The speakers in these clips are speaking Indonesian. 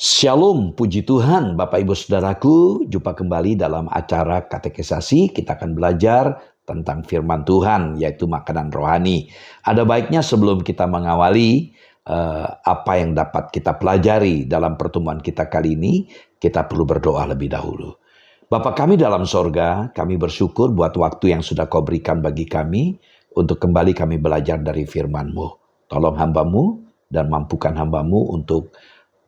Shalom, puji Tuhan, Bapak Ibu Saudaraku, jumpa kembali dalam acara katekisasi. Kita akan belajar tentang firman Tuhan, yaitu makanan rohani. Ada baiknya sebelum kita mengawali apa yang dapat kita pelajari dalam pertemuan kita kali ini, kita perlu berdoa lebih dahulu. Bapa kami dalam sorga, kami bersyukur buat waktu yang sudah Kau berikan bagi kami, untuk kembali kami belajar dari firman-Mu. Tolong hamba-Mu dan mampukan hamba-Mu untuk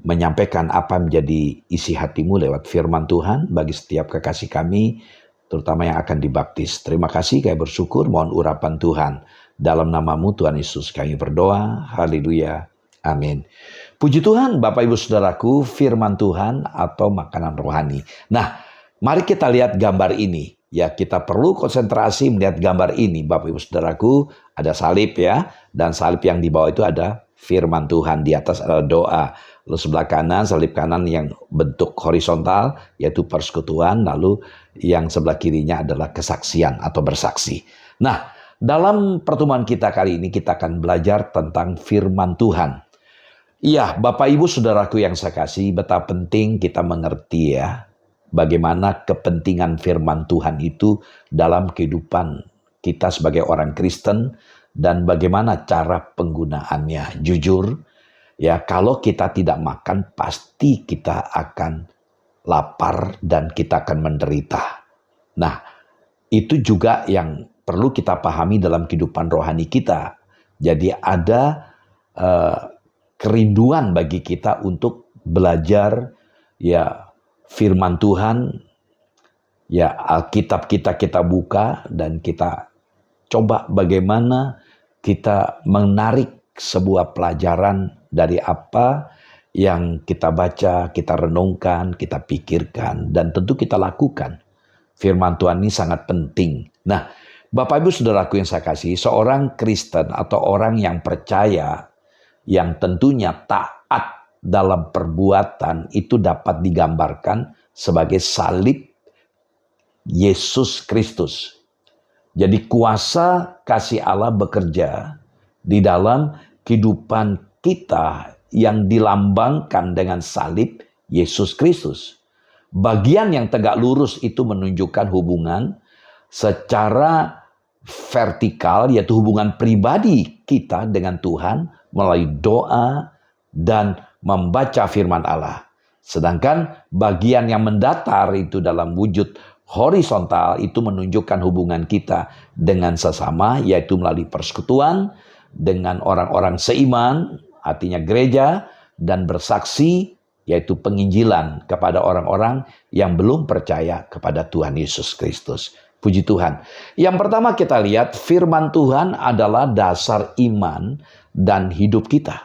menyampaikan apa menjadi isi hatimu lewat firman Tuhan bagi setiap kekasih kami, terutama yang akan dibaptis. Terima kasih, kami bersyukur, mohon urapan Tuhan. Dalam namamu Tuhan Yesus kami berdoa, haleluya, amin. Puji Tuhan, Bapak Ibu Saudaraku, firman Tuhan atau makanan rohani. Nah, mari kita lihat gambar ini. Ya, kita perlu konsentrasi melihat gambar ini, Bapak Ibu Saudaraku. Ada salib ya, dan salib yang di bawah itu ada firman Tuhan, di atas ada doa. Lalu sebelah kanan, salib kanan yang bentuk horizontal, yaitu persekutuan. Lalu yang sebelah kirinya adalah kesaksian atau bersaksi. Nah, dalam pertemuan kita kali ini kita akan belajar tentang firman Tuhan. Iya, Bapak Ibu Saudaraku yang saya kasih, betapa penting kita mengerti ya, bagaimana kepentingan firman Tuhan itu dalam kehidupan kita sebagai orang Kristen, dan bagaimana cara penggunaannya. Jujur, ya, kalau kita tidak makan, pasti kita akan lapar dan kita akan menderita. Nah, itu juga yang perlu kita pahami dalam kehidupan rohani kita. Jadi ada kerinduan bagi kita untuk belajar ya firman Tuhan. Ya, Alkitab kita buka dan kita coba bagaimana kita menarik sebuah pelajaran dari apa yang kita baca, kita renungkan, kita pikirkan, dan tentu kita lakukan. Firman Tuhan ini sangat penting. Nah, Bapak Ibu Saudaraku yang saya kasih, seorang Kristen atau orang yang percaya, yang tentunya taat dalam perbuatan, itu dapat digambarkan sebagai salib Yesus Kristus. Jadi kuasa kasih Allah bekerja di dalam kehidupan kita yang dilambangkan dengan salib Yesus Kristus. Bagian yang tegak lurus itu menunjukkan hubungan secara vertikal, yaitu hubungan pribadi kita dengan Tuhan melalui doa dan membaca firman Allah. Sedangkan bagian yang mendatar itu dalam wujud horizontal itu menunjukkan hubungan kita dengan sesama, yaitu melalui persekutuan dengan orang-orang seiman, artinya gereja, dan bersaksi, yaitu penginjilan kepada orang-orang yang belum percaya kepada Tuhan Yesus Kristus. Puji Tuhan. Yang pertama kita lihat, firman Tuhan adalah dasar iman dan hidup kita.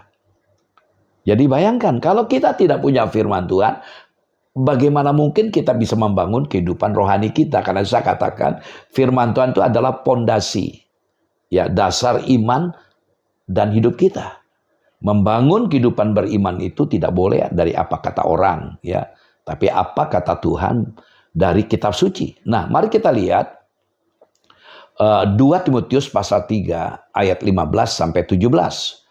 Jadi bayangkan, kalau kita tidak punya firman Tuhan, bagaimana mungkin kita bisa membangun kehidupan rohani kita? Karena saya katakan firman Tuhan itu adalah pondasi, ya, dasar iman dan hidup kita. Membangun kehidupan beriman itu tidak boleh dari apa kata orang, ya, tapi apa kata Tuhan dari kitab suci. Nah, mari kita lihat 2 Timotius pasal 3 ayat 15 sampai 17.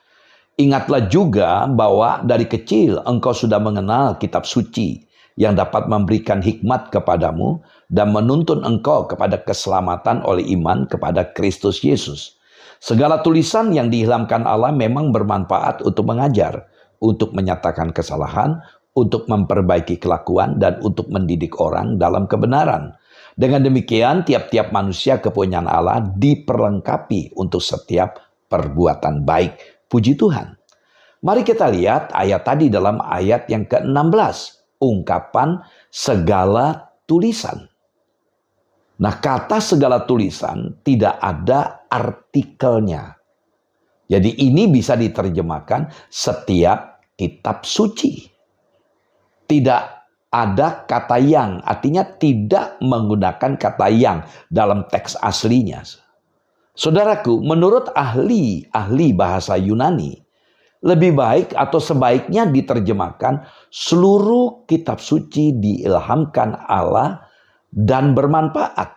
Ingatlah juga bahwa dari kecil engkau sudah mengenal kitab suci yang dapat memberikan hikmat kepadamu dan menuntun engkau kepada keselamatan oleh iman kepada Kristus Yesus. Segala tulisan yang diilhamkan Allah memang bermanfaat untuk mengajar, untuk menyatakan kesalahan, untuk memperbaiki kelakuan, dan untuk mendidik orang dalam kebenaran. Dengan demikian, tiap-tiap manusia kepunyaan Allah diperlengkapi untuk setiap perbuatan baik. Puji Tuhan. Mari kita lihat ayat tadi dalam ayat yang ke-16. Ungkapan segala tulisan. Nah, kata segala tulisan tidak ada artikelnya. Jadi ini bisa diterjemahkan setiap kitab suci. Tidak ada kata yang, artinya tidak menggunakan kata yang dalam teks aslinya. Saudaraku, menurut ahli bahasa Yunani, lebih baik atau sebaiknya diterjemahkan seluruh kitab suci diilhamkan Allah dan bermanfaat.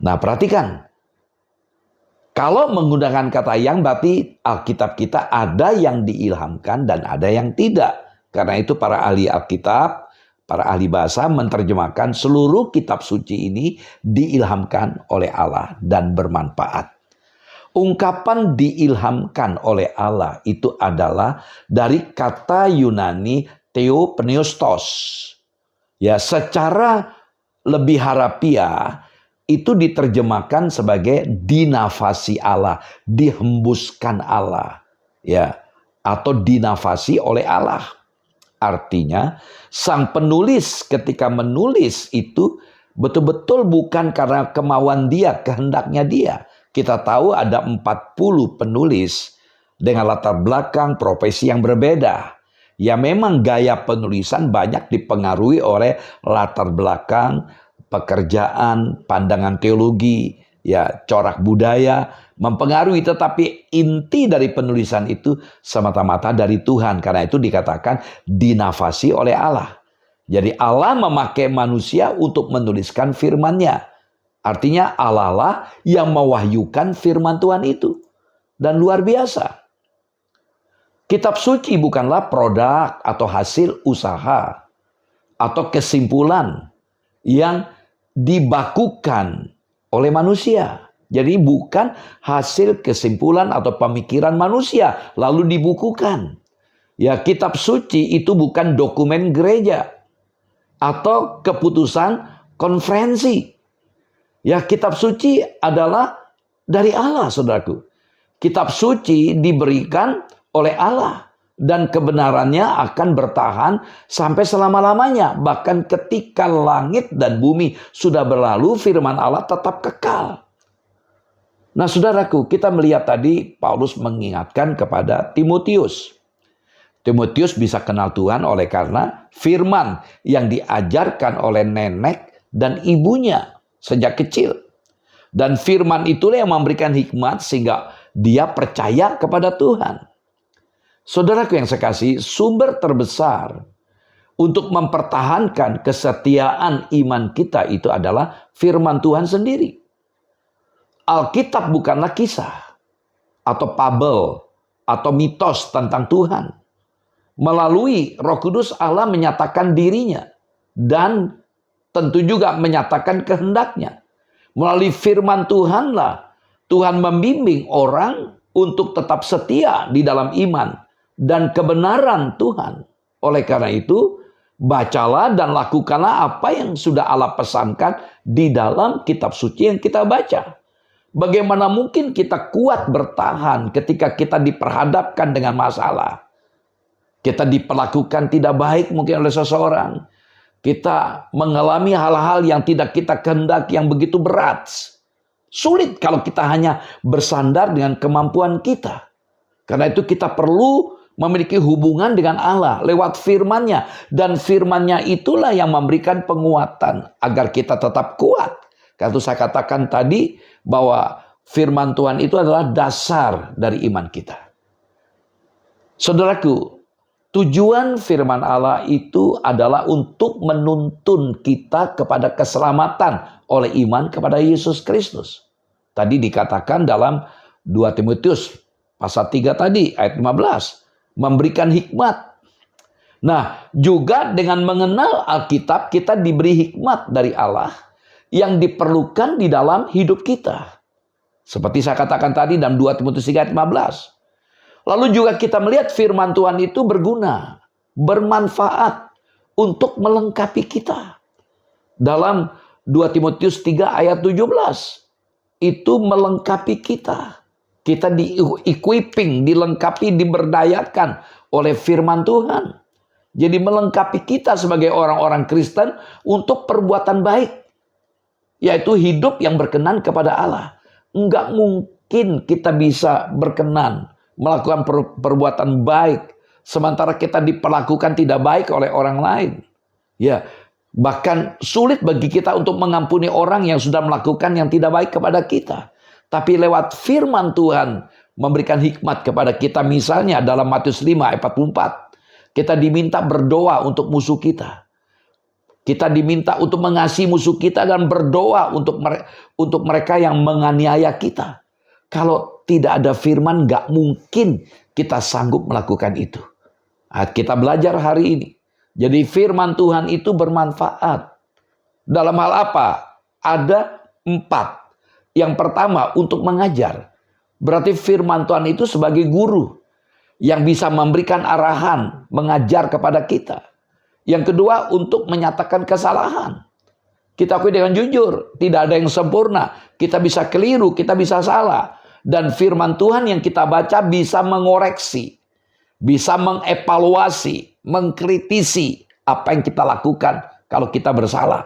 Nah, perhatikan. Kalau menggunakan kata yang, berarti Alkitab kita ada yang diilhamkan dan ada yang tidak. Karena itu para ahli Alkitab, para ahli bahasa menerjemahkan seluruh kitab suci ini diilhamkan oleh Allah dan bermanfaat. Ungkapan diilhamkan oleh Allah itu adalah dari kata Yunani theopneustos. Ya, secara lebih harafiah itu diterjemahkan sebagai dinafasi Allah, dihembuskan Allah, ya, atau dinafasi oleh Allah. Artinya, sang penulis ketika menulis itu betul-betul bukan karena kemauan dia, kehendaknya dia. Kita tahu ada 40 penulis dengan latar belakang profesi yang berbeda. Ya memang gaya penulisan banyak dipengaruhi oleh latar belakang, pekerjaan, pandangan teologi, ya corak budaya mempengaruhi, tetapi inti dari penulisan itu semata-mata dari Tuhan. Karena itu dikatakan dinafasi oleh Allah. Jadi Allah memakai manusia untuk menuliskan firman-Nya. Artinya Allah lah yang mewahyukan firman Tuhan itu. Dan luar biasa. Kitab suci bukanlah produk atau hasil usaha atau kesimpulan yang dibakukan oleh manusia. Jadi bukan hasil kesimpulan atau pemikiran manusia lalu dibukukan. Ya, kitab suci itu bukan dokumen gereja atau keputusan konferensi. Ya, kitab suci adalah dari Allah, saudaraku. Kitab suci diberikan oleh Allah dan kebenarannya akan bertahan sampai selama-lamanya. Bahkan ketika langit dan bumi sudah berlalu, firman Allah tetap kekal. Nah, saudaraku, kita melihat tadi Paulus mengingatkan kepada Timotius. Timotius bisa kenal Tuhan oleh karena firman yang diajarkan oleh nenek dan ibunya sejak kecil. Dan firman itulah yang memberikan hikmat sehingga dia percaya kepada Tuhan. Saudaraku yang sekasih, sumber terbesar untuk mempertahankan kesetiaan iman kita itu adalah firman Tuhan sendiri. Alkitab bukanlah kisah atau fabel atau mitos tentang Tuhan. Melalui Roh Kudus Allah menyatakan dirinya dan tentu juga menyatakan kehendaknya. Melalui firman Tuhanlah Tuhan membimbing orang untuk tetap setia di dalam iman dan kebenaran Tuhan. Oleh karena itu, bacalah dan lakukanlah apa yang sudah Allah pesankan di dalam kitab suci yang kita baca. Bagaimana mungkin kita kuat bertahan ketika kita diperhadapkan dengan masalah? Kita diperlakukan tidak baik mungkin oleh seseorang. Kita mengalami hal-hal yang tidak kita kehendaki yang begitu berat. Sulit kalau kita hanya bersandar dengan kemampuan kita. Karena itu kita perlu memiliki hubungan dengan Allah lewat firman-Nya. Dan firman-Nya itulah yang memberikan penguatan agar kita tetap kuat. Karena itu saya katakan tadi bahwa firman Tuhan itu adalah dasar dari iman kita. Saudaraku, tujuan firman Allah itu adalah untuk menuntun kita kepada keselamatan oleh iman kepada Yesus Kristus. Tadi dikatakan dalam 2 Timotius pasal 3 tadi ayat 15. Memberikan hikmat. Nah, juga dengan mengenal Alkitab kita diberi hikmat dari Allah yang diperlukan di dalam hidup kita. Seperti saya katakan tadi dalam 2 Timotius 3 ayat 15. Lalu juga kita melihat firman Tuhan itu berguna, bermanfaat untuk melengkapi kita. Dalam 2 Timotius 3 ayat 17, itu melengkapi kita. Kita di-equipping, dilengkapi, diberdayakan oleh firman Tuhan. Jadi melengkapi kita sebagai orang-orang Kristen untuk perbuatan baik. Yaitu hidup yang berkenan kepada Allah. Enggak mungkin kita bisa berkenan melakukan perbuatan baik sementara kita diperlakukan tidak baik oleh orang lain. Ya, bahkan sulit bagi kita untuk mengampuni orang yang sudah melakukan yang tidak baik kepada kita. Tapi lewat firman Tuhan memberikan hikmat kepada kita, misalnya dalam Matius 5 ayat 44. Kita diminta berdoa untuk musuh kita. Kita diminta untuk mengasihi musuh kita dan berdoa untuk mereka yang menganiaya kita. Kalau tidak ada firman, gak mungkin kita sanggup melakukan itu. Kita belajar hari ini. Jadi firman Tuhan itu bermanfaat. Dalam hal apa? Ada 4. Yang pertama, untuk mengajar. Berarti firman Tuhan itu sebagai guru yang bisa memberikan arahan, mengajar kepada kita. Yang kedua, untuk menyatakan kesalahan. Kita akui dengan jujur, tidak ada yang sempurna. Kita bisa keliru, kita bisa salah. Dan firman Tuhan yang kita baca bisa mengoreksi, bisa mengevaluasi, mengkritisi apa yang kita lakukan kalau kita bersalah.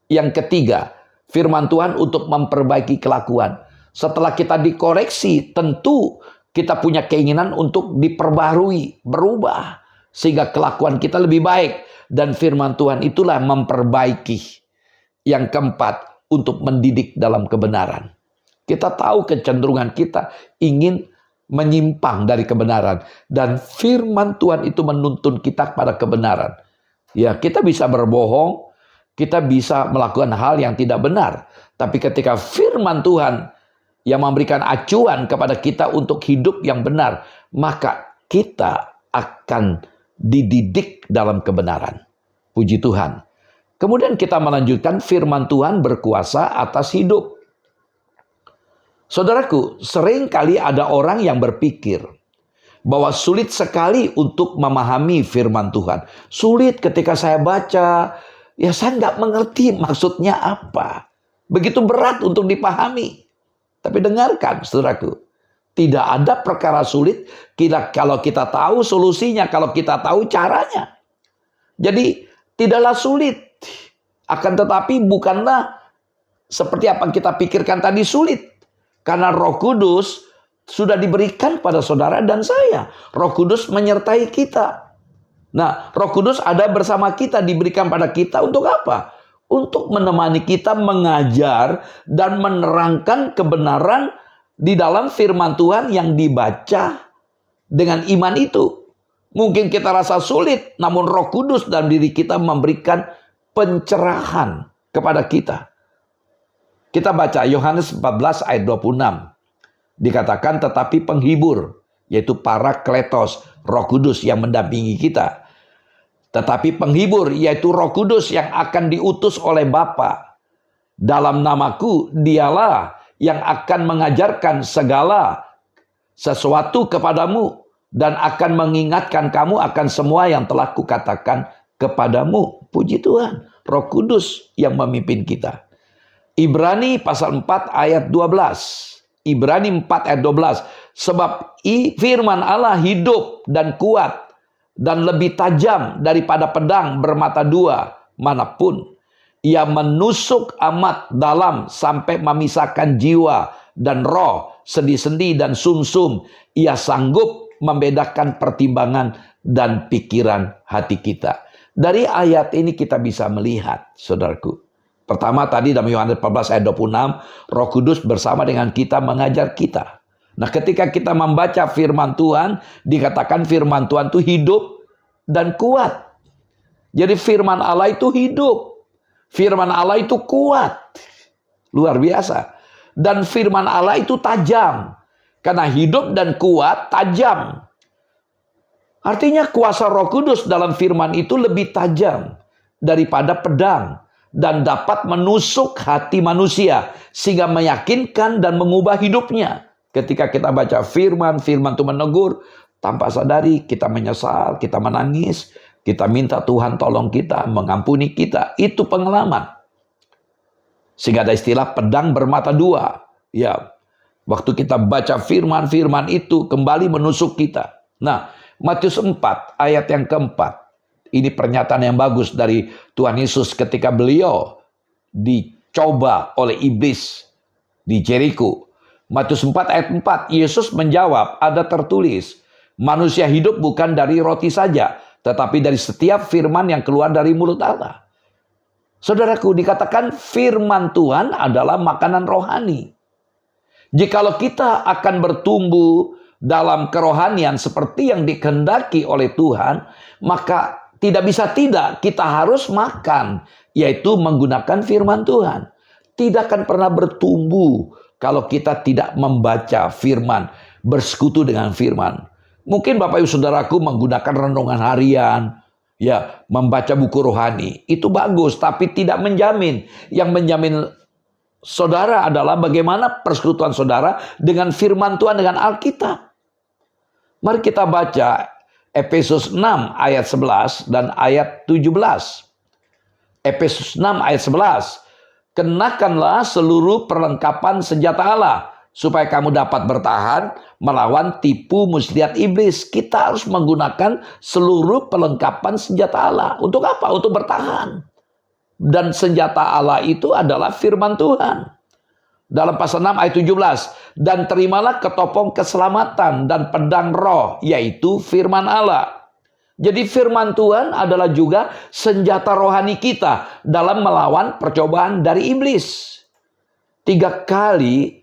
Yang ketiga, firman Tuhan untuk memperbaiki kelakuan. Setelah kita dikoreksi, tentu kita punya keinginan untuk diperbarui, berubah, sehingga kelakuan kita lebih baik. Dan firman Tuhan itulah memperbaiki. Yang keempat, untuk mendidik dalam kebenaran. Kita tahu kecenderungan kita ingin menyimpang dari kebenaran. Dan firman Tuhan itu menuntun kita pada kebenaran. Ya, kita bisa berbohong, kita bisa melakukan hal yang tidak benar. Tapi ketika firman Tuhan yang memberikan acuan kepada kita untuk hidup yang benar, maka kita akan dididik dalam kebenaran. Puji Tuhan. Kemudian kita melanjutkan, firman Tuhan berkuasa atas hidup. Saudaraku, sering kali ada orang yang berpikir bahwa sulit sekali untuk memahami firman Tuhan. Sulit ketika saya baca, ya saya nggak mengerti maksudnya apa. Begitu berat untuk dipahami. Tapi dengarkan, saudaraku, tidak ada perkara sulit kalau kita tahu solusinya, kalau kita tahu caranya. Jadi tidaklah sulit. Akan tetapi bukanlah seperti apa yang kita pikirkan tadi sulit. Karena Roh Kudus sudah diberikan pada saudara dan saya. Roh Kudus menyertai kita. Nah, Roh Kudus ada bersama kita, diberikan pada kita untuk apa? Untuk menemani kita mengajar dan menerangkan kebenaran di dalam firman Tuhan yang dibaca dengan iman itu. Mungkin kita rasa sulit, namun Roh Kudus dalam diri kita memberikan pencerahan kepada kita. Kita baca Yohanes 14 ayat 26. Dikatakan tetapi penghibur, yaitu Parakletos, Roh Kudus yang mendampingi kita. Tetapi penghibur, yaitu Roh Kudus yang akan diutus oleh Bapa. Dalam namaku, dialah yang akan mengajarkan segala sesuatu kepadamu dan akan mengingatkan kamu akan semua yang telah kukatakan kepadamu. Puji Tuhan, Roh Kudus yang memimpin kita. Ibrani pasal 4 ayat 12. Ibrani 4 ayat 12. Sebab firman Allah hidup dan kuat dan lebih tajam daripada pedang bermata dua manapun. Ia menusuk amat dalam sampai memisahkan jiwa dan roh, sendi-sendi dan sumsum. Ia sanggup membedakan pertimbangan dan pikiran hati kita. Dari ayat ini kita bisa melihat, saudaraku. Pertama tadi dalam Yohanes 14 ayat 26, Roh Kudus bersama dengan kita mengajar kita. Nah, ketika kita membaca firman Tuhan, dikatakan firman Tuhan itu hidup dan kuat. Jadi firman Allah itu hidup. Firman Allah itu kuat. Luar biasa. Dan firman Allah itu tajam. Karena hidup dan kuat, tajam. Artinya kuasa Roh Kudus dalam firman itu lebih tajam daripada pedang dan dapat menusuk hati manusia sehingga meyakinkan dan mengubah hidupnya. Ketika kita baca firman itu menegur, tanpa sadari kita menyesal, kita menangis, kita minta Tuhan tolong kita, mengampuni kita. Itu pengalaman. Sehingga ada istilah pedang bermata dua. Ya, waktu kita baca firman itu kembali menusuk kita. Nah, Matius 4 ayat yang keempat. Ini pernyataan yang bagus dari Tuhan Yesus ketika beliau dicoba oleh iblis di Jericho. Matius 4 ayat 4, Yesus menjawab, ada tertulis, manusia hidup bukan dari roti saja, tetapi dari setiap firman yang keluar dari mulut Allah. Saudaraku, dikatakan firman Tuhan adalah makanan rohani. Jikalau kita akan bertumbuh dalam kerohanian seperti yang dikehendaki oleh Tuhan, maka tidak bisa tidak, kita harus makan, yaitu menggunakan firman Tuhan. Tidak akan pernah bertumbuh kalau kita tidak membaca firman, bersekutu dengan firman. Mungkin Bapak Ibu Saudaraku menggunakan renungan harian, ya, membaca buku rohani. Itu bagus, tapi tidak menjamin. Yang menjamin saudara adalah bagaimana persekutuan saudara dengan firman Tuhan, dengan Alkitab. Mari kita baca Efesus 6 ayat 11 dan ayat 17. Efesus 6 ayat 11. Kenakanlah seluruh perlengkapan senjata Allah, supaya kamu dapat bertahan melawan tipu muslihat iblis. Kita harus menggunakan seluruh perlengkapan senjata Allah. Untuk apa? Untuk bertahan. Dan senjata Allah itu adalah firman Tuhan. Dalam pasal 6 ayat 17. Dan terimalah ketopong keselamatan dan pedang roh, yaitu firman Allah. Jadi firman Tuhan adalah juga senjata rohani kita dalam melawan percobaan dari iblis. 3 kali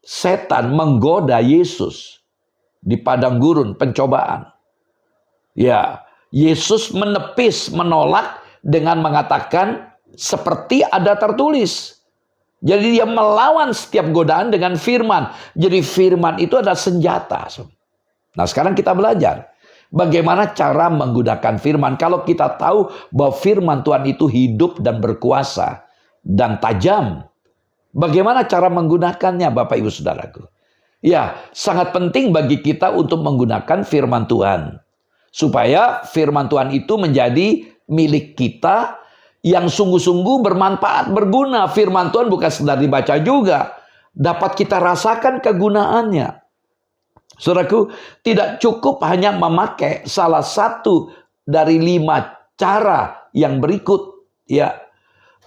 setan menggoda Yesus di padang gurun pencobaan. Ya, Yesus menepis, menolak dengan mengatakan seperti ada tertulis. Jadi dia melawan setiap godaan dengan firman. Jadi firman itu adalah senjata. Nah, sekarang kita belajar bagaimana cara menggunakan firman. Kalau kita tahu bahwa firman Tuhan itu hidup dan berkuasa dan tajam, bagaimana cara menggunakannya, Bapak Ibu Saudaraku? Ya, sangat penting bagi kita untuk menggunakan firman Tuhan, supaya firman Tuhan itu menjadi milik kita yang sungguh-sungguh bermanfaat, berguna. Firman Tuhan bukan sekedar dibaca juga, dapat kita rasakan kegunaannya. Saudaraku, tidak cukup hanya memakai salah satu dari 5 cara yang berikut, ya,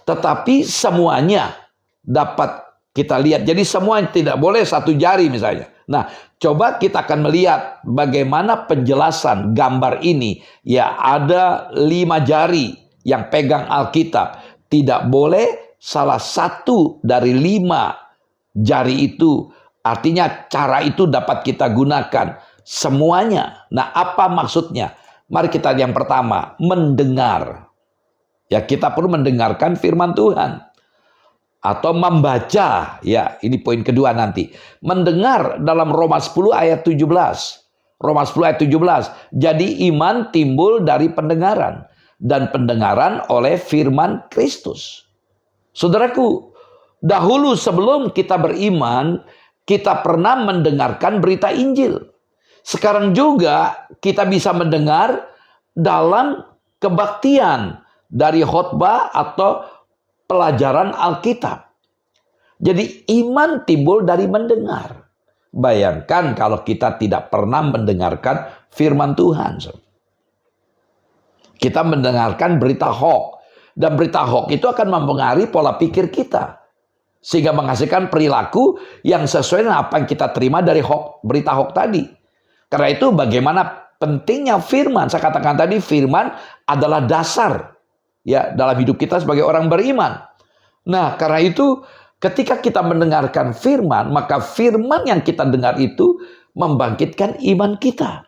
tetapi semuanya dapat kita lihat. Jadi semua tidak boleh 1 jari misalnya. Nah, coba kita akan melihat bagaimana penjelasan gambar ini. Ya, ada 5 jari yang pegang Alkitab. Tidak boleh salah satu dari 5 jari itu. Artinya cara itu dapat kita gunakan semuanya. Nah, apa maksudnya? Mari kita lihat yang pertama, mendengar. Ya, kita perlu mendengarkan firman Tuhan. Atau membaca. Ya, ini poin kedua nanti. Mendengar dalam Roma 10 ayat 17. Roma 10 ayat 17. Jadi iman timbul dari pendengaran. Dan pendengaran oleh firman Kristus. Saudaraku, dahulu sebelum kita beriman, kita pernah mendengarkan berita Injil. Sekarang juga kita bisa mendengar dalam kebaktian dari khotbah atau pelajaran Alkitab. Jadi iman timbul dari mendengar. Bayangkan kalau kita tidak pernah mendengarkan firman Tuhan. Kita mendengarkan berita hoax. Dan berita hoax itu akan mempengaruhi pola pikir kita. Sehingga menghasilkan perilaku yang sesuai dengan apa yang kita terima dari hoax, berita hoax tadi. Karena itu bagaimana pentingnya firman. Saya katakan tadi firman adalah dasar ya dalam hidup kita sebagai orang beriman. Nah, karena itu ketika kita mendengarkan firman, maka firman yang kita dengar itu membangkitkan iman kita.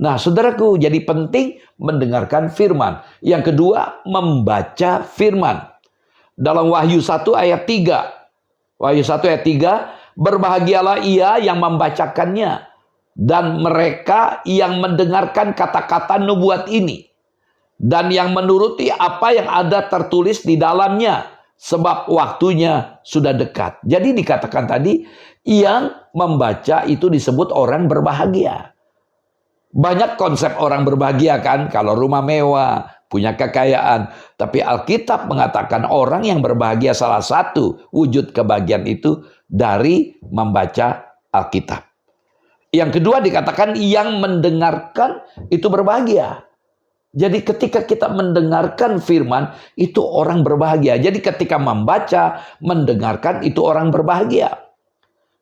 Nah, saudaraku, jadi penting mendengarkan firman. Yang kedua, membaca firman. Dalam Wahyu 1 ayat 3. Wahyu 1 ayat 3, berbahagialah ia yang membacakannya dan mereka yang mendengarkan kata-kata nubuat ini dan yang menuruti apa yang ada tertulis di dalamnya, sebab waktunya sudah dekat. Jadi dikatakan tadi, yang membaca itu disebut orang berbahagia. Banyak konsep orang berbahagia kan, kalau rumah mewah, punya kekayaan. Tapi Alkitab mengatakan orang yang berbahagia, salah satu wujud kebahagiaan itu dari membaca Alkitab. Yang kedua dikatakan yang mendengarkan itu berbahagia. Jadi ketika kita mendengarkan firman, itu orang berbahagia. Jadi ketika membaca, mendengarkan, itu orang berbahagia.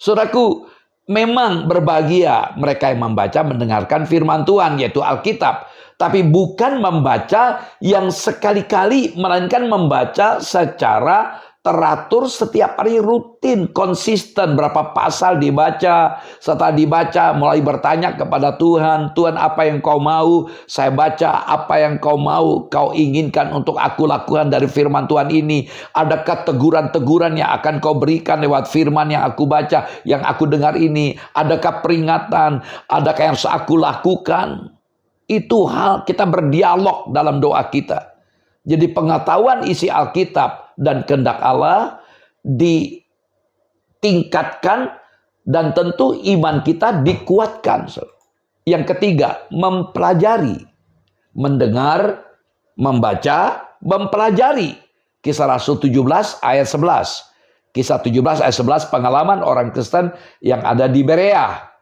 Saudaraku, memang berbahagia mereka yang membaca, mendengarkan firman Tuhan, yaitu Alkitab. Tapi bukan membaca yang sekali-kali, melainkan membaca secara teratur setiap hari, rutin, konsisten, berapa pasal dibaca. Setelah dibaca mulai bertanya kepada Tuhan, Tuhan apa yang kau mau saya baca, apa yang kau mau kau inginkan untuk aku lakukan dari firman Tuhan ini. Adakah teguran-teguran yang akan kau berikan lewat firman yang aku baca, yang aku dengar ini? Adakah peringatan, adakah yang harus aku lakukan? Itu hal kita berdialog dalam doa kita. Jadi pengetahuan isi Alkitab dan kehendak Allah ditingkatkan dan tentu iman kita dikuatkan. Yang ketiga, mempelajari. Mendengar, membaca, mempelajari. Kisah Rasul 17 ayat 11. Kisah 17 ayat 11 pengalaman orang Kristen yang ada di Berea.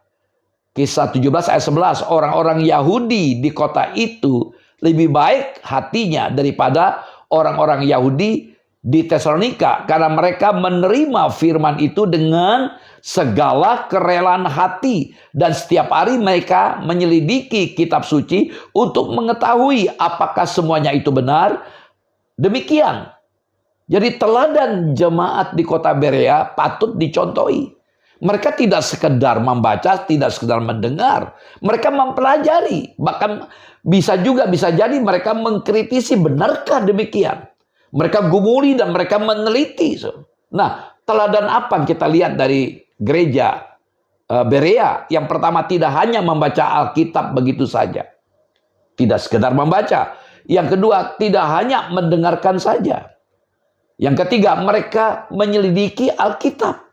Kisah 17 ayat 11, orang-orang Yahudi di kota itu lebih baik hatinya daripada orang-orang Yahudi di Tesalonika, karena mereka menerima firman itu dengan segala kerelaan hati, dan setiap hari mereka menyelidiki kitab suci untuk mengetahui apakah semuanya itu benar. Demikian. Jadi teladan jemaat di kota Berea patut dicontohi. Mereka tidak sekedar membaca, tidak sekedar mendengar. Mereka mempelajari. Bahkan bisa jadi mereka mengkritisi, benarkah demikian? Mereka gumuli dan mereka meneliti. Nah, teladan apa yang kita lihat dari gereja Berea? Yang pertama, tidak hanya membaca Alkitab begitu saja. Tidak sekedar membaca. Yang kedua, tidak hanya mendengarkan saja. Yang ketiga, mereka menyelidiki Alkitab.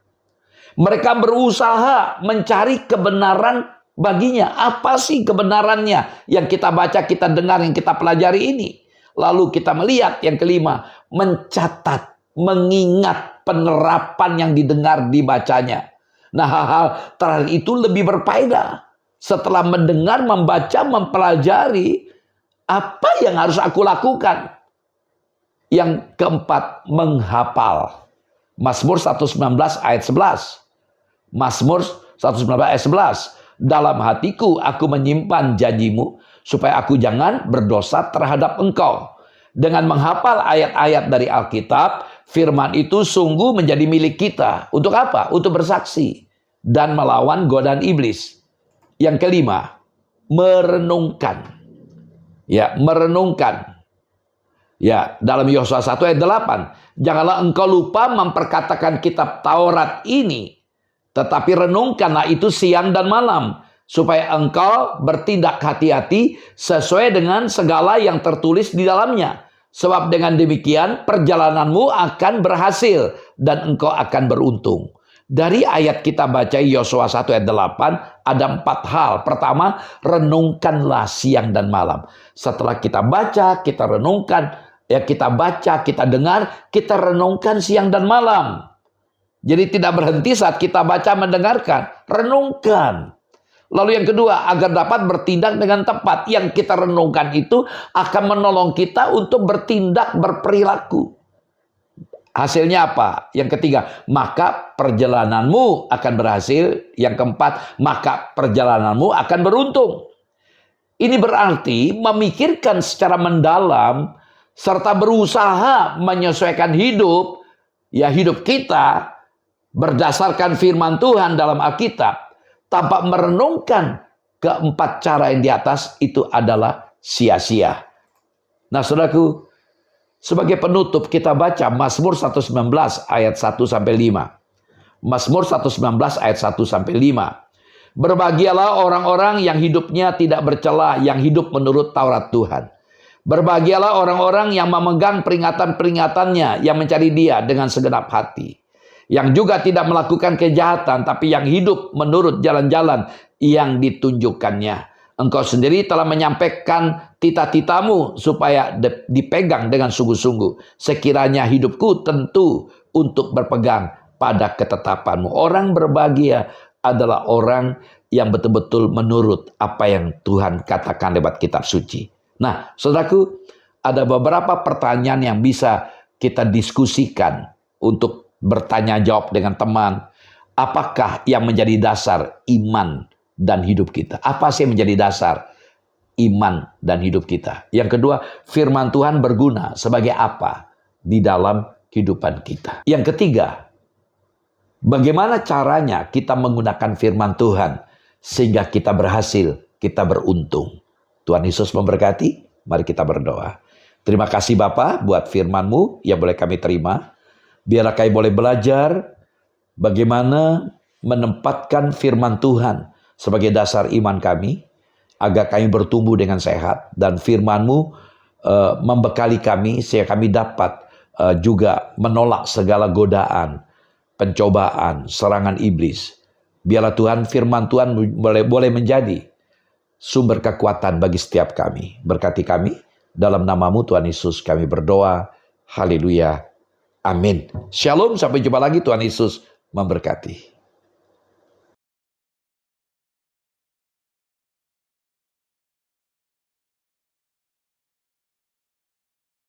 Mereka berusaha mencari kebenaran baginya. Apa sih kebenarannya yang kita baca, kita dengar, yang kita pelajari ini? Lalu kita melihat yang kelima, mencatat, mengingat penerapan yang didengar, dibacanya. Nah, hal-hal terakhir itu lebih berfaedah. Setelah mendengar, membaca, mempelajari, apa yang harus aku lakukan? Yang keempat, menghafal. Mazmur 119 ayat 11. Mazmur 119 ayat 11. Dalam hatiku aku menyimpan janjimu, supaya aku jangan berdosa terhadap engkau. Dengan menghafal ayat-ayat dari Alkitab, firman itu sungguh menjadi milik kita. Untuk apa? Untuk bersaksi dan melawan godaan iblis. Yang kelima, merenungkan. Ya, merenungkan. Ya, dalam Yosua 1 ayat 8. Janganlah engkau lupa memperkatakan kitab Taurat ini, tetapi renungkanlah itu siang dan malam, supaya engkau bertindak hati-hati sesuai dengan segala yang tertulis di dalamnya. Sebab dengan demikian perjalananmu akan berhasil dan engkau akan beruntung. Dari ayat kita baca Yosua 1 ayat 8 ada 4 hal. Pertama, renungkanlah siang dan malam. Setelah kita baca, kita renungkan, ya kita baca, kita dengar, kita renungkan siang dan malam. Jadi tidak berhenti saat kita baca mendengarkan, renungkan. Lalu yang kedua, agar dapat bertindak dengan tepat. Yang kita renungkan itu akan menolong kita untuk bertindak, berperilaku. Hasilnya apa? Yang ketiga, maka perjalananmu akan berhasil. Yang keempat, maka perjalananmu akan beruntung. Ini berarti memikirkan secara mendalam serta berusaha menyesuaikan hidup kita berdasarkan firman Tuhan dalam Alkitab, tanpa merenungkan keempat cara yang di atas, itu adalah sia-sia. Nah, saudaraku, sebagai penutup kita baca Mazmur 119 ayat 1-5. Mazmur 119 ayat 1-5. Berbahagialah orang-orang yang hidupnya tidak bercela, yang hidup menurut Taurat Tuhan. Berbahagialah orang-orang yang memegang peringatan-peringatannya, yang mencari Dia dengan segenap hati. Yang juga tidak melakukan kejahatan, tapi yang hidup menurut jalan-jalan yang ditunjukkannya. Engkau sendiri telah menyampaikan tita-titamu supaya dipegang dengan sungguh-sungguh. Sekiranya hidupku tentu untuk berpegang pada ketetapanmu. Orang berbahagia adalah orang yang betul-betul menurut apa yang Tuhan katakan lewat kitab suci. Nah, saudaraku, ada beberapa pertanyaan yang bisa kita diskusikan untuk bertanya jawab dengan teman. Apakah yang menjadi dasar iman dan hidup kita? Apa sih yang menjadi dasar iman dan hidup kita? Yang kedua, firman Tuhan berguna sebagai apa di dalam kehidupan kita. Yang ketiga, bagaimana caranya kita menggunakan firman Tuhan sehingga kita berhasil, kita beruntung. Tuhan Yesus memberkati. Mari kita berdoa. Terima kasih Bapa buat firman-Mu yang boleh kami terima. Biarlah kami boleh belajar bagaimana menempatkan firman Tuhan sebagai dasar iman kami, agar kami bertumbuh dengan sehat, dan firman-Mu membekali kami sehingga kami dapat juga menolak segala godaan, pencobaan, serangan iblis. Biarlah Tuhan, firman Tuhan boleh menjadi sumber kekuatan bagi setiap kami. Berkati kami, dalam nama-Mu Tuhan Yesus kami berdoa. Haleluya. Amin. Shalom, sampai jumpa lagi. Tuhan Yesus memberkati.